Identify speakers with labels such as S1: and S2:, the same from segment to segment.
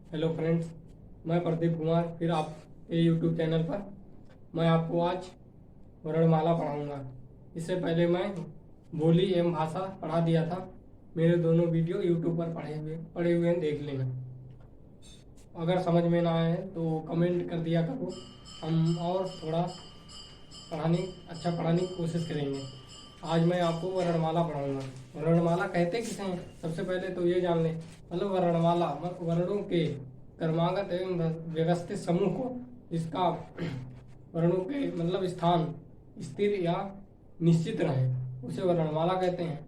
S1: Hello friends, मैं प्रदीप कुमार फिर आपके यूट्यूब चैनल पर मैं आपको आज वर्णमाला पढ़ाऊंगा। इससे पहले मैं बोली एवं भाषा पढ़ा दिया था। मेरे दोनों वीडियो यूट्यूब पर पढ़े हुए हैं, देख लेना। अगर समझ में ना आए तो कमेंट कर दिया करो, हम और थोड़ा पढ़ाने की कोशिश करेंगे। आज मैं आपको वर्णमाला पढ़ाऊंगा। वर्णमाला कहते किसे हैं, सबसे पहले तो ये जान लें। मतलब वर्णमाला वर्णों के क्रमागत एवं व्यवस्थित समूह को, जिसका वर्णों के मतलब स्थान स्थिर या निश्चित रहे, उसे वर्णमाला कहते हैं।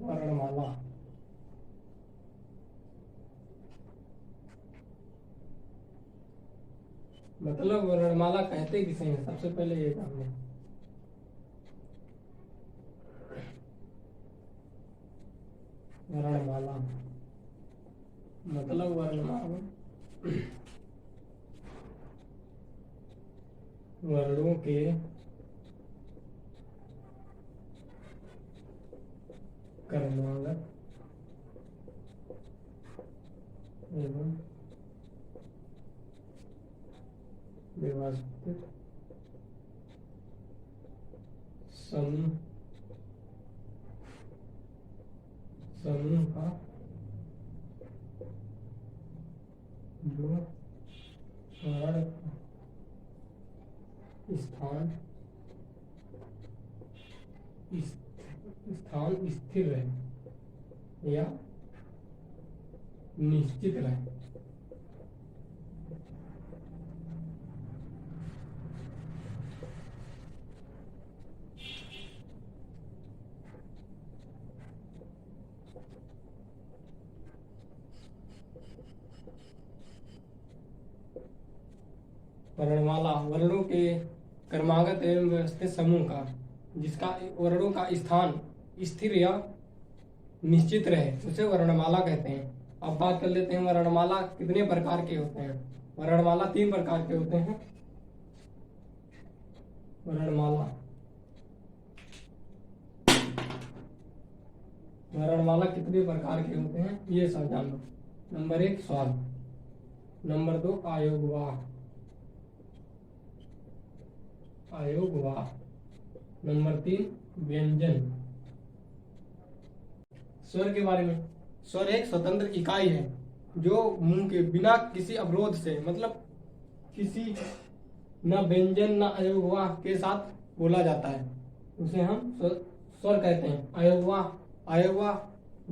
S1: वर्णमाला मतलब वर्णमाला कहते किसे हैं, सबसे पहले ये जान लें। वर्णमाला मतलब वर्णमाला वर्णों के क्रमागत एवं व्यवस्थित समूह का जो वर्ण स्थान स्थिर रहे या निश्चित रहे। वर्णमाला वर्णों के क्रमागत एवं व्यवस्थित समूह का, जिसका वर्णों का स्थान स्थिर या निश्चित रहे, उसे वर्णमाला कहते हैं। अब बात कर लेते हैं वर्णमाला कितने प्रकार के होते हैं। वर्णमाला 3 प्रकार के होते हैं। वर्णमाला कितने प्रकार के होते हैं ये सब जान लो। नंबर 1 स्वर, नंबर 2 आयोगवाह, नंबर 3 व्यंजन। स्वर के बारे में, स्वर एक स्वतंत्र इकाई है जो मुंह के बिना किसी अवरोध से, मतलब किसी न व्यंजन न अयोगवाह के साथ बोला जाता है, उसे हम स्वर कहते हैं। अयोगवाह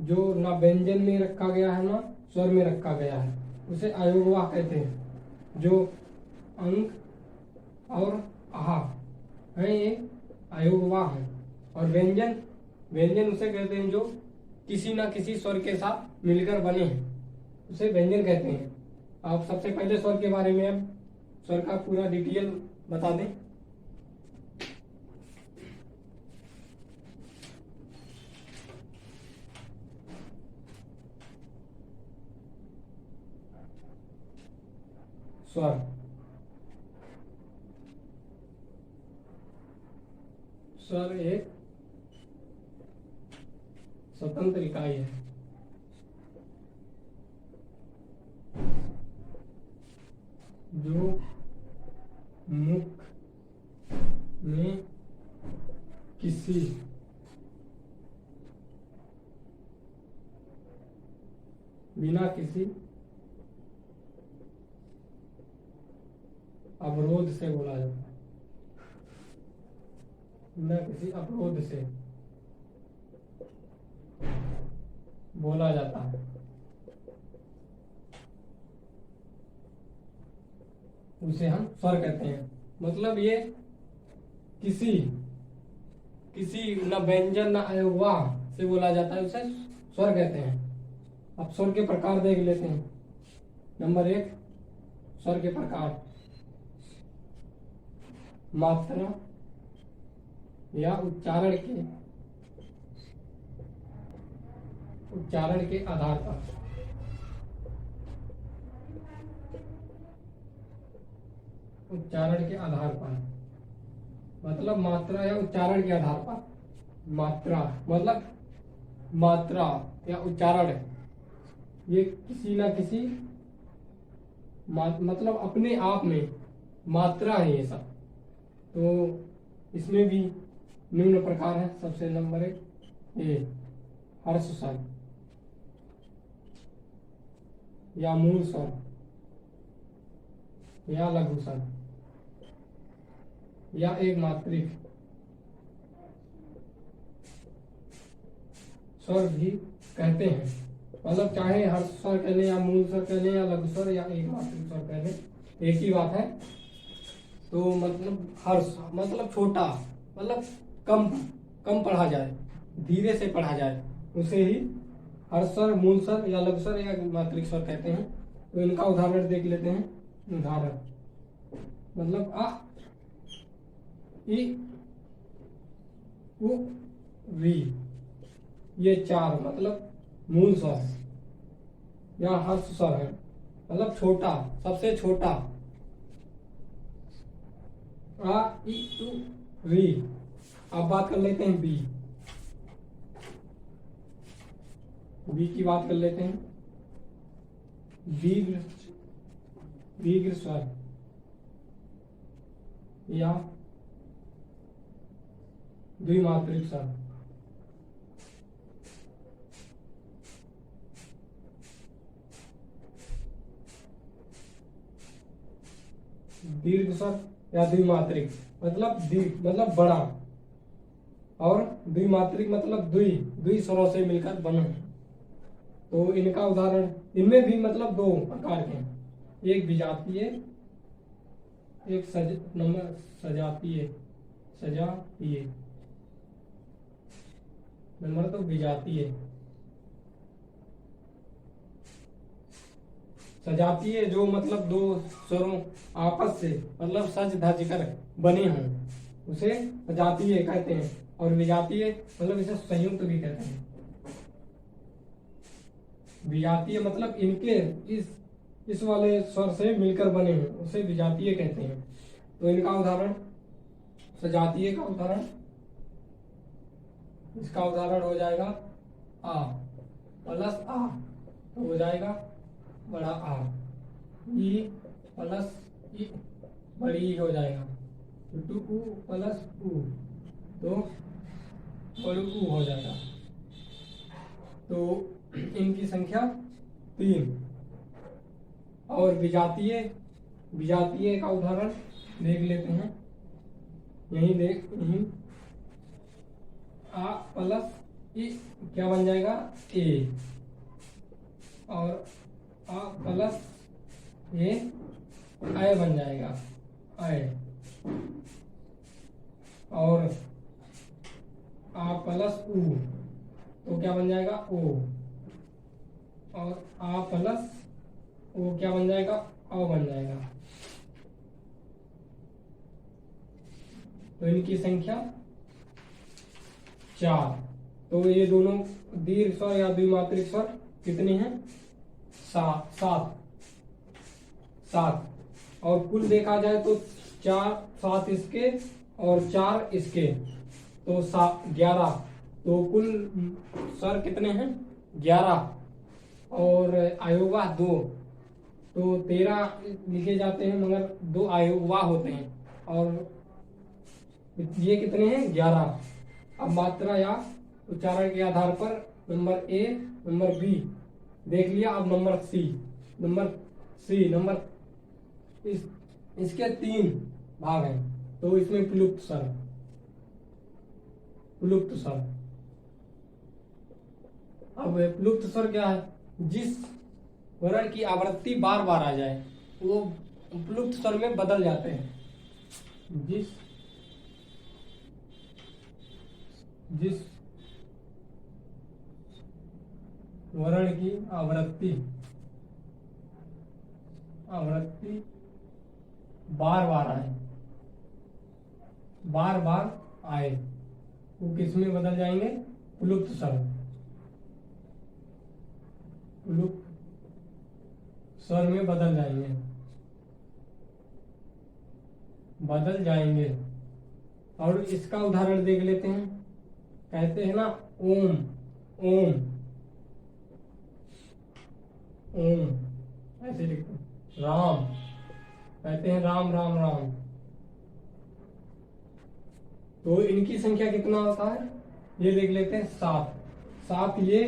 S1: जो न व्यंजन में रखा गया है न स्वर में रखा गया है, उसे अयोगवाह कहते हैं। जो अंक और आहा है, ये अयोगवाह है। और व्यंजन उसे कहते हैं जो किसी न किसी स्वर के साथ मिलकर बने हैं, उसे व्यंजन कहते हैं। आप सबसे पहले स्वर के बारे में, अब स्वर का पूरा डिटेल बता दें। स्वर एक स्वतंत्र इकाई है जो मुख में किसी बिना किसी अवरोध से बोला जाता है, बिना किसी अवरोध से बोला जाता है, उसे हम स्वर कहते हैं। मतलब ये किसी न व्यंजन न अयोगवाह से बोला जाता है, उसे स्वर कहते हैं। अब स्वर के प्रकार देख लेते हैं। नंबर 1 स्वर के प्रकार, मात्रा या उच्चारण के आधार पर, मतलब मात्रा या उच्चारण के आधार पर। मात्रा मतलब मात्रा या उच्चारण है, ये किसी ना किसी मतलब अपने आप में मात्रा है ये सब। तो इसमें भी निम्न प्रकार है। सबसे नंबर 1 ए हर्ष स्वर या मूल स्वर या लघु स्वर या एक मात्रिक स्वर भी कहते हैं। मतलब चाहे हर्ष स्वर कह लें या मूल स्वर कह लें या लघु स्वर या एक मात्रिक स्वर कह लें, एक ही बात है। तो मतलब हर्ष मतलब छोटा, मतलब कम कम पढ़ा जाए, धीरे से पढ़ा जाए, उसे ही हर्ष स्वर, मूल स्वर या लघु स्वर या मात्रिक स्वर कहते हैं। तो इनका उदाहरण देख लेते हैं। उदाहरण मतलब अ इ उ री, ये 4 मतलब मूल स्वर है या हर्ष स्वर है, मतलब छोटा, सबसे छोटा। आ इ उ री। अब बात कर लेते हैं बी। बी की बात कर लेते हैं। दीर्घ दीर्घ स्वर या द्विमात्रिक स्वर। दीर्घ स्वर या द्विमात्रिक मतलब दीर्घ मतलब बड़ा, और द्विमात्रिक मतलब द्वि स्वरों से मिलकर बना है। तो इनका उदाहरण, इनमें भी मतलब 2 प्रकार के हैं, एक विजातीय, एक सजातीय। नंबर तो विजातीय। सजातीय जो मतलब 2 स्वरों आपस से मतलब सज धज कर बने हों, उसे सजातीय कहते हैं। और विजातीय मतलब इसे संयुक्त भी कहते हैं। विजातीय मतलब इनके इस वाले स्वर से मिलकर बने हैं, उसे विजातीय कहते हैं। तो इनका उदाहरण, सजातीय का उदाहरण, इसका उदाहरण हो जाएगा आ प्लस आ, तो हो जाएगा बड़ा आ। ई प्लस ई, बड़ी ई हो जाएगा। टू उ प्लस उ, तो बड़ू उ हो जाएगा। तो इनकी संख्या 3। और विजातीय का उदाहरण देख लेते हैं। यही आ प्लस ई क्या बन जाएगा ए, और आ प्लस ए आय बन जाएगा आय, और आ प्लस उ तो क्या बन जाएगा ओ, और आ प्लस ओ क्या बन जाएगा औ बन जाएगा। तो इनकी संख्या 4। तो ये दोनों दीर्घ स्वर या द्विमात्रिक स्वर कितने हैं? 7। और कुल देखा जाए तो 7 इसके और 4 इसके, तो 11। तो कुल स्वर कितने हैं? 11। और आयोगवाह 2, तो 13 लिखे जाते हैं, मगर 2 आयोगवाह होते हैं। और ये कितने हैं? 11। अब मात्रा या उच्चारण के आधार पर नंबर ए, नंबर बी देख लिया। अब नंबर सी इसके 3 भाग हैं। तो इसमें प्लुप्त स्वर। अब प्लुप्त स्वर क्या है? जिस वर्ण की आवृत्ति बार बार आ जाए वो प्लुप्त स्वर में बदल जाते हैं। जिस वर्ण की आवृत्ति बार बार आए वो किस में बदल जाएंगे? प्लुप्त स्वर में बदल जाएंगे। और इसका उदाहरण देख लेते हैं। कहते हैं ना ओम, ओम ऐसे लिखते हैं। राम कहते हैं राम राम राम। तो इनकी संख्या कितना होता है ये देख लेते हैं, 7। 7 ये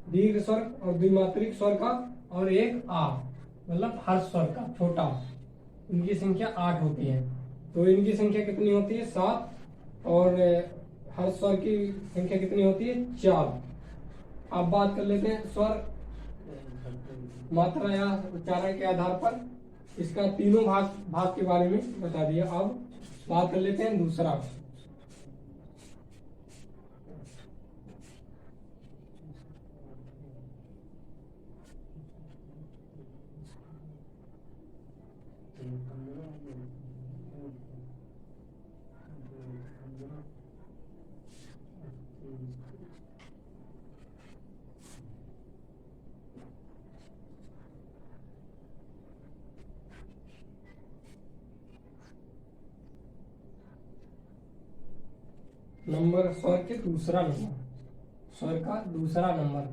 S1: दीर्घ स्वर और द्विमात्रिक स्वर का, और एक आ मतलब हर्ष स्वर का छोटा, इनकी संख्या 8 होती है। तो इनकी संख्या कितनी होती है 7, और हर्ष स्वर की संख्या कितनी होती है 4। अब बात कर लेते हैं स्वर मात्रा या उच्चारण के आधार पर, इसका तीनों भाग के बारे में बता दिया। अब बात कर लेते हैं दूसरा। नंबर स्वर के दूसरा नंबर, स्वर का दूसरा नंबर,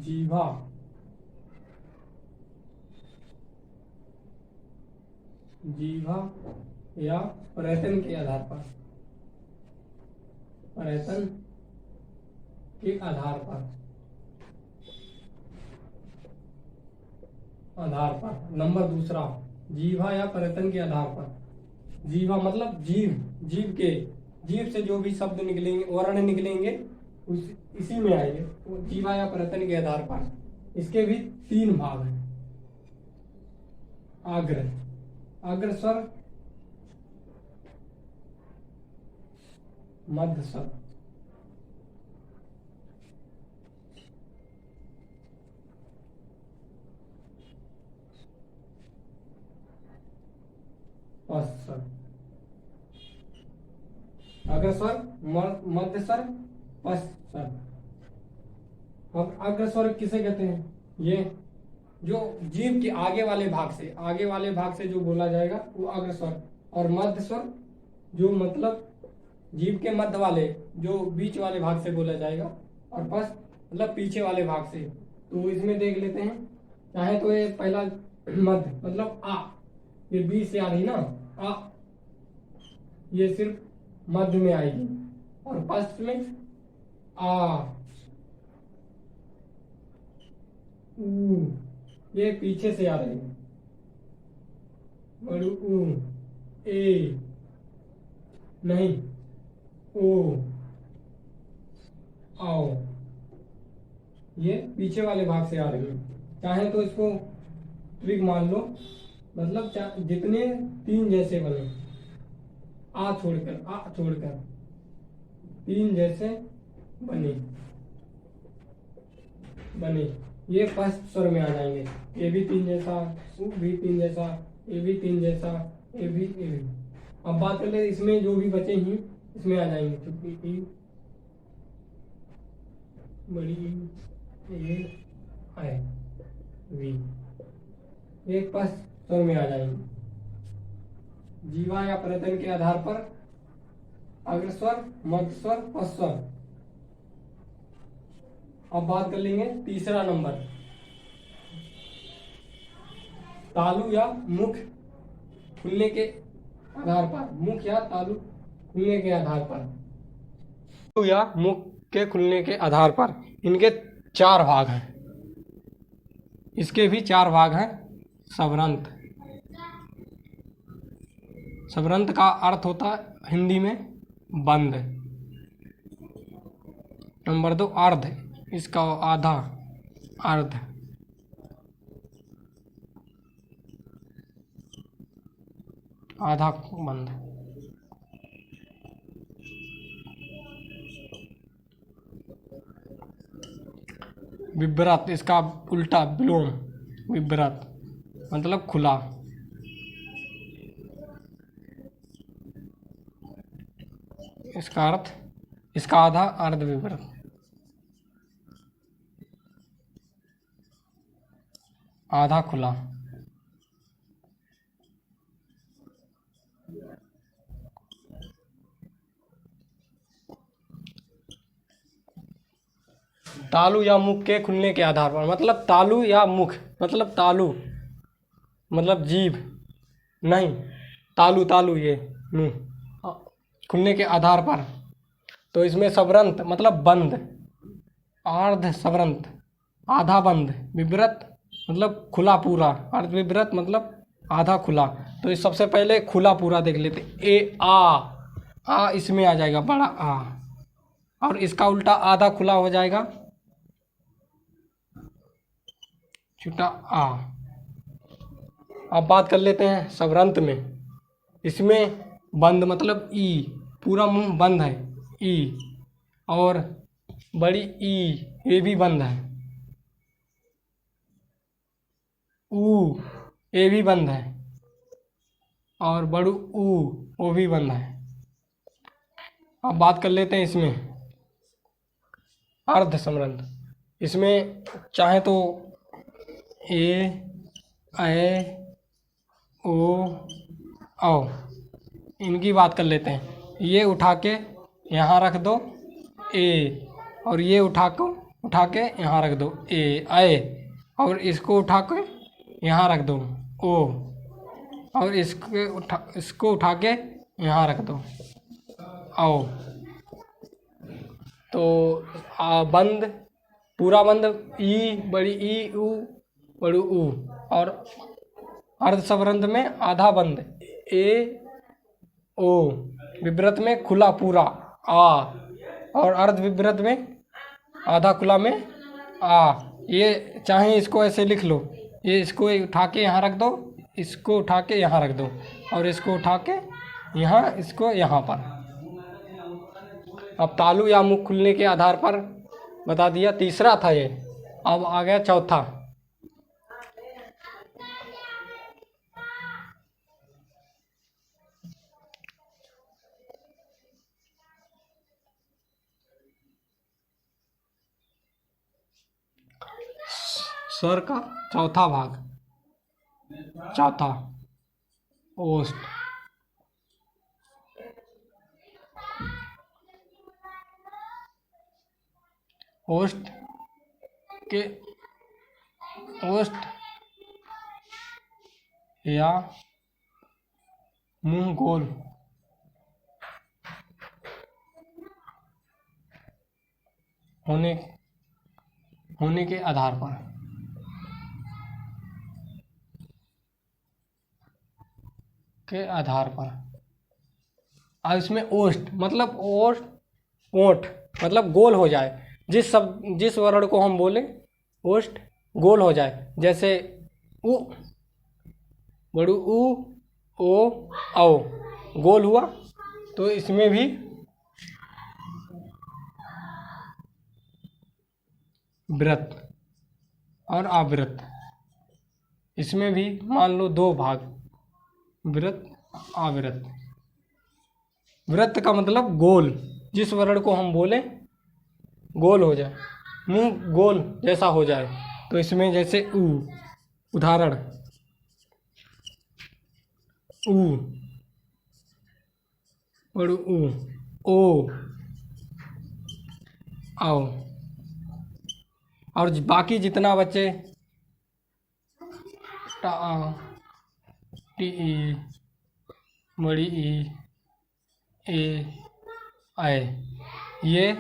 S1: जीवा। जीवा या पर्यटन के आधार पर, पर्यटन के आधार पर, नंबर दूसरा, जीवा या पर्यटन के आधार पर। जीवा मतलब जीव, जीव से जो भी शब्द निकलेंगे, वर्ण निकलेंगे, उस इसी में आएंगे। तो जीवा या पर्यटन के आधार पर इसके भी 3 भाग हैं। आग्र, अग्र स्वर, मध्य स्वर, पश्च स्वर। अग्र स्वर, मध्य स्वर, पश्च स्वर। अब अग्र स्वर किसे कहते हैं? ये जो जीव के आगे वाले भाग से जो बोला जाएगा वो अग्र स्वर, और मध्य स्वर जो मतलब जीव के मध्य वाले, जो बीच वाले भाग से बोला जाएगा, और पश्च मतलब पीछे वाले भाग से। तो इसमें देख लेते हैं, चाहे तो ये पहला मध्य मतलब आ, ये बी से आ रही ना आ, ये सिर्फ मध्य में आएगी, और पश्च में आ, ऊ, ये पीछे से आ रही है, बड़ू ऊ, ए नहीं, ओ, आओ, ये पीछे वाले भाग से आ रही है। चाहे तो इसको ट्रिक मान लो, मतलब जितने 3 जैसे बने, आ छोड़कर 3 जैसे बने ये फर्स्ट स्वर में आ जाएंगे। ए भी 3 जैसा, उ भी 3 जैसा, ए भी 3 जैसा, ए भी। अब बात कर ले इसमें जो भी बचे ही इसमें आ जाएंगे, छोटी ई, बड़ी ई, ये आई, वी, एक फर्स्ट स्वर में आ जाएंगे। जीवा या पर्यटन के आधार पर अग्र स्वर, मध्य स्वर, पश्च स्वर। अब बात कर लेंगे तीसरा नंबर, तालु या मुख खुलने के आधार पर, मुख या तालु खुलने के आधार पर, तालु या मुख के खुलने के आधार पर इनके 4 भाग हैं। इसके भी 4 भाग हैं। सबरंत, सबरंत का अर्थ होता है हिंदी में बंद। नंबर 2 अर्ध, इसका आधा, अर्ध। आधा बंद। विव्रत, इसका उल्टा विलोम, विव्रत मतलब खुला। इसका अर्थ, इसका आधा अर्ध विवृत, आधा खुला। तालु या मुख के खुलने के आधार पर, मतलब तालु या मुख, मतलब तालु मतलब जीभ, नहीं तालु तालु ये मुंह, खुलने के आधार पर। तो इसमें सबरंत मतलब बंद, अर्ध सबरंत आधा बंद, विवृत मतलब खुला पूरा, अर्ध विवृत मतलब आधा खुला। तो इस सबसे पहले खुला पूरा देख लेते। ए आ इसमें आ जाएगा बड़ा आ, और इसका उल्टा आधा खुला हो जाएगा छोटा आ। अब बात कर लेते हैं सबरंत में। इसमें बंद मतलब ई, पूरा मुंह बंद है ई, और बड़ी ई ये भी बंद है, ऊ ये भी बंद है, और बड़ू ऊ वो भी बंद है। अब बात कर लेते हैं इसमें अर्ध समरंत। इसमें चाहे तो ए ओ औ इनकी बात कर लेते हैं। ये उठा के यहाँ रख दो ए, और ये उठा के यहाँ रख दो ए आए, और इसको उठा के यहाँ रख दो ओ, और इसको उठा के यहाँ रख दो आओ। तो बंद पूरा बंद ई, बड़ी ई ऊ बड़ू ऊ, और अर्ध सबरंत में आधा बंद ए ओ, विवृत में खुला पूरा आ, और अर्ध विवृत में आधा खुला में आ। ये चाहे इसको ऐसे लिख लो, ये इसको उठा के यहाँ रख दो, इसको उठा के यहाँ रख दो, और इसको उठा के यहाँ, इसको यहाँ पर। अब तालु या मुख खुलने के आधार पर बता दिया, तीसरा था ये। अब आ गया चौथा। स्वर का चौथा भाग, चौथा ओष्ठ। ओष्ठ के ओष्ठ या मुंह गोल होने के आधार पर, और इसमें ओष्ठ मतलब ओठ मतलब गोल हो जाए, जिस वर्ण को हम बोले ओष्ठ गोल हो जाए, जैसे उ बड़ू ऊ ओ औ गोल हुआ। तो इसमें भी वृत्त और आवृत्त, इसमें भी मान लो दो भाग, वृत्त आवृत्त। वृत्त का मतलब गोल, जिस वर्ण को हम बोले गोल हो जाए, मुंह गोल जैसा हो जाए। तो इसमें जैसे ऊ, उदाहरण ऊ बड़ू ऊ ओ आओ, और बाकी जितना बचे टा टी ई बड़ी ई ए आए, ये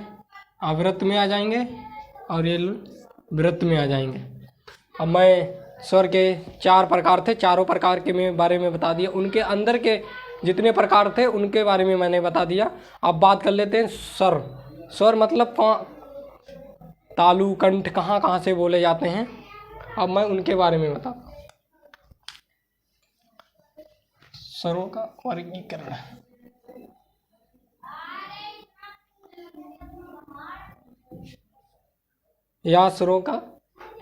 S1: आवृत्त में आ जाएंगे और ये वृत्त में आ जाएंगे। अब मैं स्वर के 4 प्रकार थे, चारों प्रकार के बारे में बता दिया, उनके अंदर के जितने प्रकार थे उनके बारे में मैंने बता दिया। अब बात कर लेते हैं स्वर। स्वर मतलब तालु कंठ कहाँ कहाँ से बोले जाते हैं, अब मैं उनके बारे में बताता हूँ। स्वरों का वर्गीकरण, या स्वरों का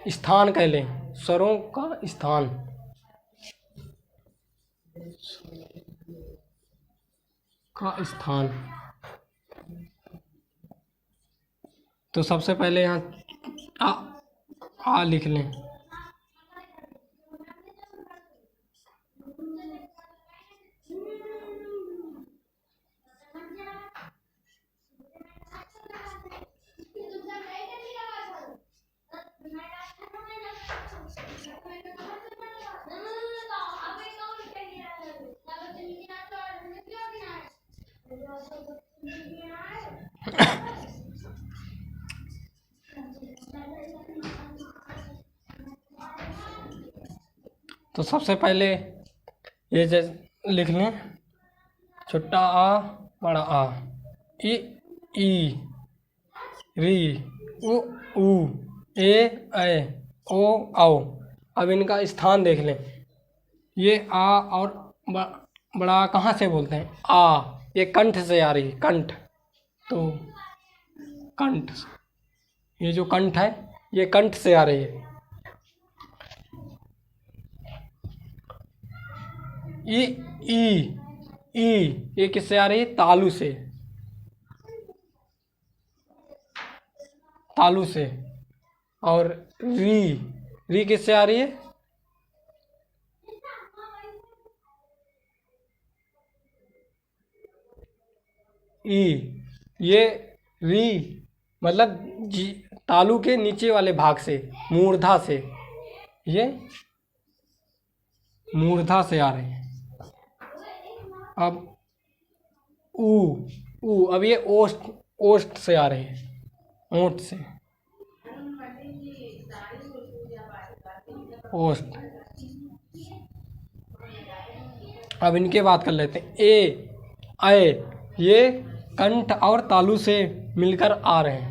S1: स्थान कह लें, स्वरों का स्थान। तो सबसे पहले यहाँ आ लिख लें। तो सबसे पहले ये लिख लें, छोटा आ बड़ा आ, ई ई, री, उ ए ओ औ। अब इनका स्थान देख लें, ये आ और बड़ा कहाँ से बोलते हैं? आ, ये कंठ से आ रही है, कंठ। तो कंठ, ये जो कंठ है ये कंठ से आ रही है। ई ई ई, ये किससे आ रही है? तालु से, तालु से। और री किससे आ रही है? ई, ये री मतलब तालु के नीचे वाले भाग से, मूर्धा से, ये मूर्धा से आ रहे हैं। अब ऊ, अब ये ओष्ठ से आ रहे हैं, ओठ से, ओष्ठ। अब इनके बात कर लेते हैं। ए, ये कंठ और तालु से मिलकर आ रहे हैं।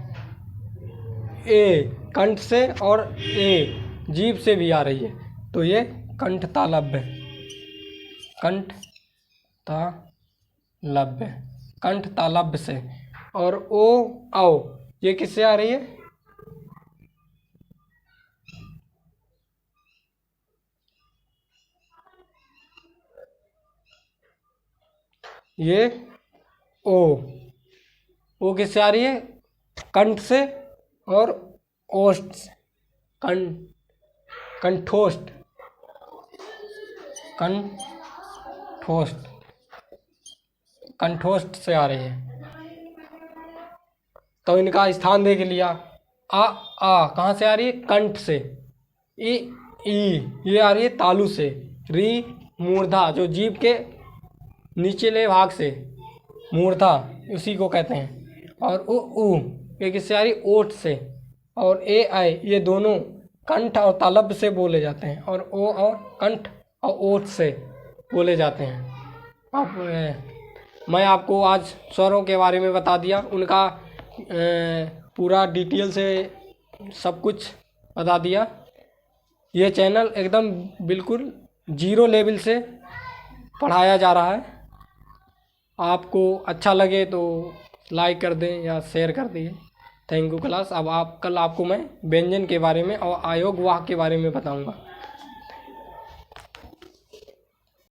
S1: ए कंठ से और ए जीभ से भी आ रही है, तो ये कंठ तालव्य, कंठ तालव्य, कंठ तालव्य से। और ओ औ, ये किससे आ रही है? ये ओ किससे आ रही है? कंठ से और ओष्ठ से, कंठोष्ठ, कंठोष्ठ, कंठोष्ठ से आ रही है। तो इनका स्थान देख लिया। आ कहाँ से आ रही है? कंठ से। ई ये आ रही है तालु से। री मूर्धा, जो जीभ के निचले भाग से, मूर्धा उसी को कहते हैं। और उ ये किससे आ रही? ओठ से। और ए ये दोनों कंठ और तालव्य से बोले जाते हैं, और ओ और कंठ और ओठ से बोले जाते हैं। अब मैं आपको आज स्वरों के बारे में बता दिया, उनका पूरा डिटेल से सब कुछ बता दिया। ये चैनल एकदम बिल्कुल जीरो लेवल से पढ़ाया जा रहा है। आपको अच्छा लगे तो लाइक कर दें या शेयर कर दिए। Thank you class. अब कल आपको मैं व्यंजन के बारे में और अयोग वाक्य के बारे में बताऊंगा।